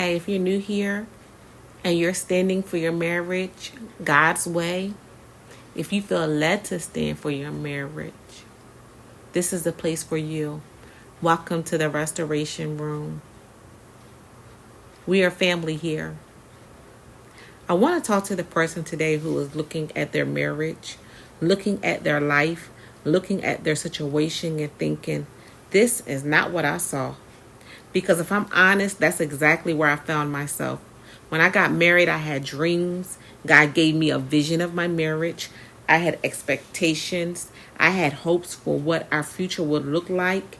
Hey, if you're new here and you're standing for your marriage God's way, if you feel led to stand for your marriage, this is the place for you. Welcome to the Restoration Room. We are family here. I want to talk to the person today who is looking at their marriage, looking at their life, looking at their situation and thinking, this is not what I saw. Because if I'm honest, that's exactly where I found myself. When I got married, I had dreams. God gave me a vision of my marriage. I had expectations. I had hopes for what our future would look like.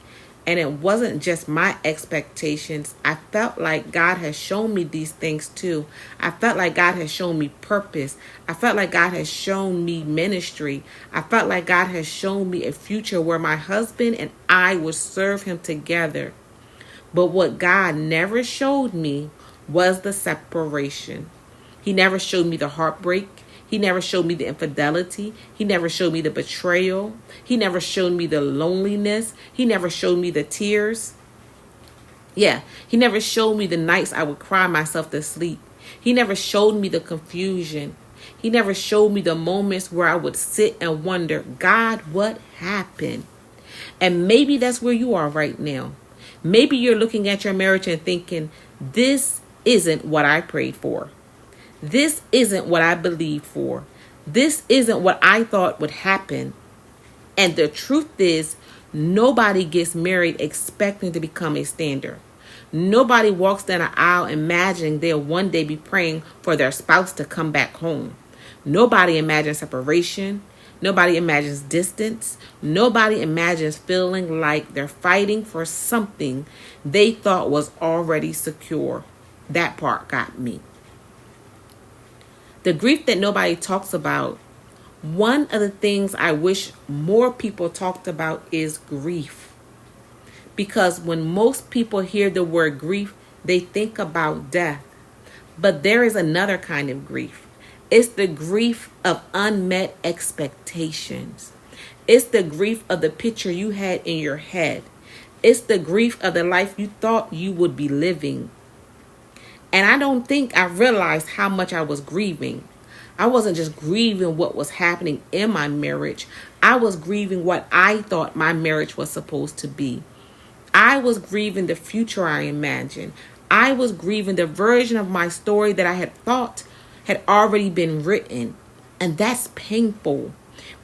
And it wasn't just my expectations. I felt like God has shown me these things too. I felt like God has shown me purpose. I felt like God has shown me ministry. I felt like God has shown me a future where my husband and I would serve him together. But what God never showed me was the separation. He never showed me the heartbreak. He never showed me the infidelity. He never showed me the betrayal. He never showed me the loneliness. He never showed me the tears. He never showed me the nights I would cry myself to sleep. He never showed me the confusion. He never showed me the moments where I would sit and wonder, God, what happened? And maybe that's where you are right now. Maybe you're looking at your marriage and thinking, this isn't what I prayed for. This isn't what I believed for. This isn't what I thought would happen. And the truth is, nobody gets married expecting to become a standard. Nobody walks down an aisle imagining they'll one day be praying for their spouse to come back home. Nobody imagines separation. Nobody imagines distance. Nobody imagines feeling like they're fighting for something they thought was already secure. That part got me. The grief that nobody talks about, one of the things I wish more people talked about is grief. Because when most people hear the word grief, they think about death. But there is another kind of grief. It's the grief of unmet expectations. It's the grief of the picture you had in your head. It's the grief of the life you thought you would be living. And I don't think I realized how much I was grieving. I wasn't just grieving what was happening in my marriage. I was grieving what I thought my marriage was supposed to be. I was grieving the future I imagined. I was grieving the version of my story that I had thought had already been written. And that's painful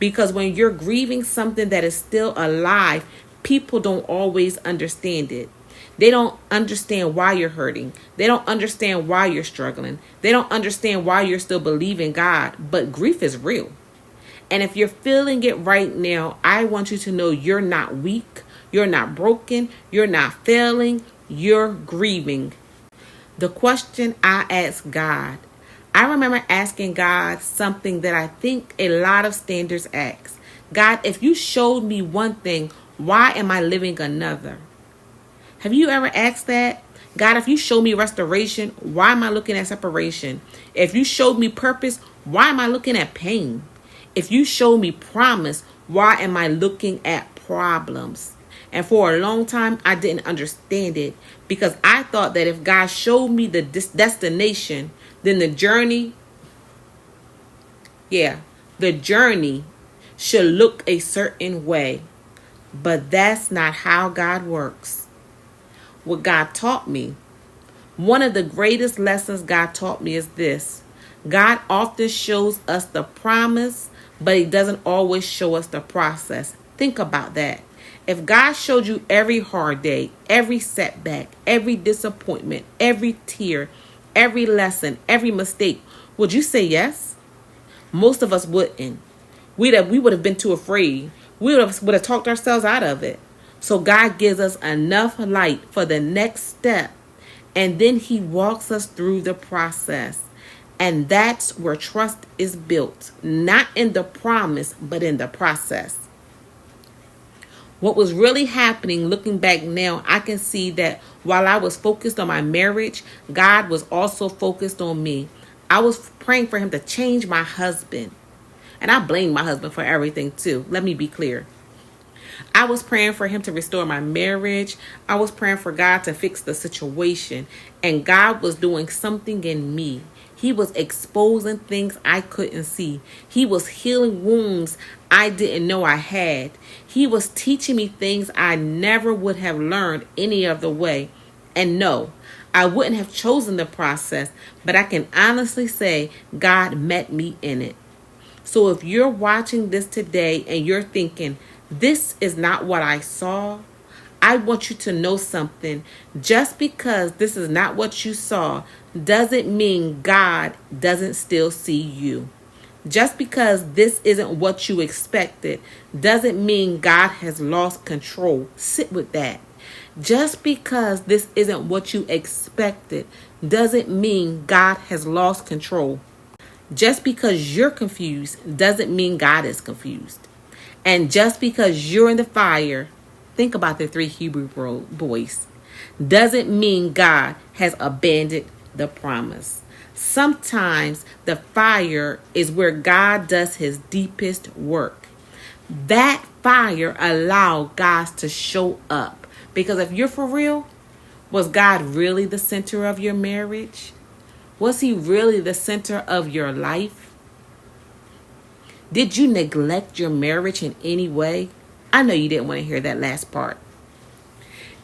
because when you're grieving something that is still alive, people don't always understand it. They don't understand why you're hurting. They don't understand why you're struggling. They don't understand why you're still believing God. But grief is real. And if you're feeling it right now, I want you to know you're not weak. You're not broken. You're not failing. You're grieving. The question I asked God, I remember asking God something that I think a lot of standards ask. God, if you showed me one thing, why am I living another? Have you ever asked that? God, if you show me restoration, why am I looking at separation? If you showed me purpose, why am I looking at pain? If you showed me promise, why am I looking at problems? And for a long time, I didn't understand it because I thought that if God showed me the destination, then the journey should look a certain way. But that's not how God works. What God taught me, one of the greatest lessons God taught me is this. God often shows us the promise, but he doesn't always show us the process. Think about that. If God showed you every hard day, every setback, every disappointment, every tear, every lesson, every mistake, would you say yes? Most of us wouldn't. We would have been too afraid. We would have talked ourselves out of it. So God gives us enough light for the next step, and then he walks us through the process. And that's where trust is built, not in the promise, but in the process. What was really happening, looking back now, I can see that while I was focused on my marriage, God was also focused on me. I was praying for him to change my husband. And I blame my husband for everything too. Let me be clear. I was praying for him to restore my marriage. I was praying for God to fix the situation. And God was doing something in me. He was exposing things I couldn't see. He was healing wounds I didn't know I had. He was teaching me things I never would have learned any other way. And no, I wouldn't have chosen the process, but I can honestly say God met me in it. So if you're watching this today and you're thinking, this is not what I saw, I want you to know something. Just because this is not what you saw doesn't mean God doesn't still see you. Just because this isn't what you expected doesn't mean God has lost control. Sit with that. Just because this isn't what you expected doesn't mean God has lost control. Just because you're confused doesn't mean God is confused. And just because you're in the fire, think about the 3 Hebrew boys, doesn't mean God has abandoned the promise. Sometimes the fire is where God does his deepest work. That fire allowed God to show up. Because if you're for real, was God really the center of your marriage? Was he really the center of your life? Did you neglect your marriage in any way? I know you didn't want to hear that last part.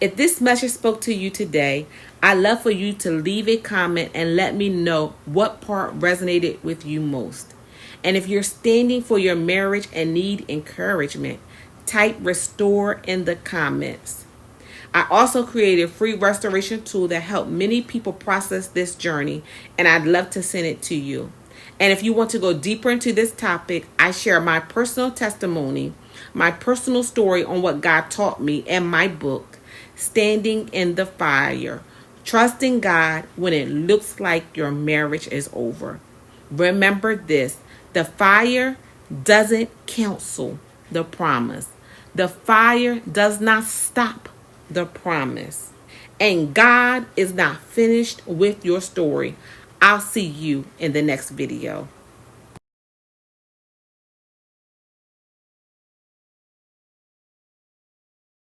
If this message spoke to you today, I'd love for you to leave a comment and let me know what part resonated with you most. And if you're standing for your marriage and need encouragement, type restore in the comments. I also created a free restoration tool that helped many people process this journey, and I'd love to send it to you. And if you want to go deeper into this topic, I share my personal testimony, my personal story on what God taught me, and my book, Standing in the Fire, Trusting God When It Looks Like Your Marriage is Over. Remember this, the fire doesn't cancel the promise. The fire does not stop the promise. And God is not finished with your story. I'll see you in the next video.